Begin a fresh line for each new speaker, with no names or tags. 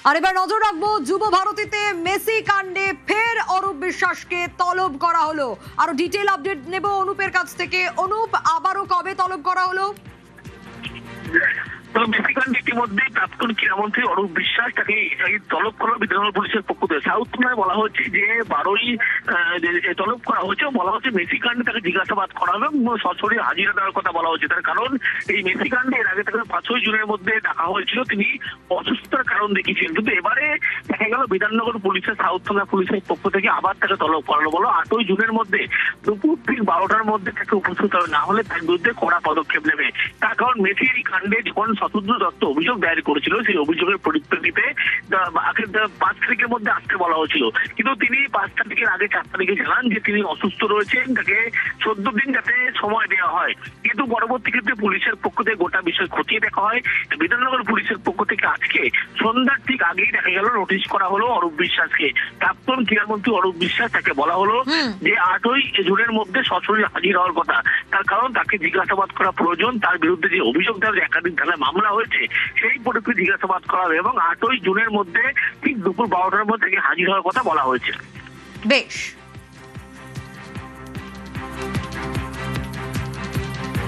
আর এবার নজর রাখবো যুব ভারতীতে মেসি কাণ্ডে ফের অরূপ বিশ্বাসকে তলব করা হলো। আরো ডিটেল আপডেট নেব অনুপের কাছ থেকে। অনুপ, আবারও কবে তলব করা হলো?
মেসি কাণ্ডে ইতিমধ্যে প্রাক্তন ক্রীড়ামন্ত্রী অরূপ বিশ্বাস তাকে তলব করা বিধানসভা পুলিশের পক্ষ থেকে সাউথ থানায় বলা হচ্ছে যে 12ই তলব করা হচ্ছে। বলা হচ্ছে মেসি কাণ্ডে তাকে জিজ্ঞাসাবাদ করা হবে এবং সরাসরি হাজিরা দেওয়ার কথা বলা হচ্ছে। তার কারণ এই মেসি কাণ্ডে এর আগে তাকে 5ই জুনের মধ্যে ডাকা হয়েছিল, তিনি অসুস্থতার কারণ দেখিয়েছিলেন। কিন্তু এবারে দেখা গেল বিধাননগর পুলিশের সাউথ থানা পুলিশের পক্ষ থেকে আবার তাকে তলব করানো বলো 8ই জুনের মধ্যে দুপুর ঠিক 12টার মধ্যে তাকে উপস্থিত হবে, না হলে তার বিরুদ্ধে কড়া পদক্ষেপ নেবে। তার কারণ মেসির এই কাণ্ডে যখন শতদ্রু দত্ত অভিযোগ দায়ের করেছিল, সেই অভিযোগের পরিপ্রেক্ষিতে 5 তারিখের মধ্যে আসতে বলা হয়েছিল, কিন্তু তিনি 5 তারিখের আগে 4 তারিখে জানান যে তিনি অসুস্থ রয়েছেন, তাকে 14 দিন যাতে সময় দেওয়া হয়। কিন্তু পরবর্তী ক্ষেত্রে পুলিশের পক্ষ থেকে গোটা বিষয় খতিয়ে দেখা হয়। বিধাননগর পুলিশের পক্ষ থেকে আজকে সন্ধ্যার ঠিক আগেই দেখা গেল নোটিশ করা হলো অরূপ বিশ্বাসকে। প্রাক্তন ক্রীড়ামন্ত্রী অরূপ বিশ্বাস তাকে বলা হলো যে 8ই জুনের মধ্যে সরাসরি হাজির হওয়ার কথা। তার কারণ তাকে জিজ্ঞাসাবাদ করা প্রয়োজন, তার বিরুদ্ধে যে অভিযোগ দেওয়ার একাধিক ধারায় মামলা হয়েছে সেই পরিপ্রেক্ষিতে জিজ্ঞাসাবাদ করা হবে এবং 8ই জুনের মধ্যে ঠিক দুপুর 12টার মধ্যে হাজির হওয়ার কথা বলা হয়েছে।
বেশ।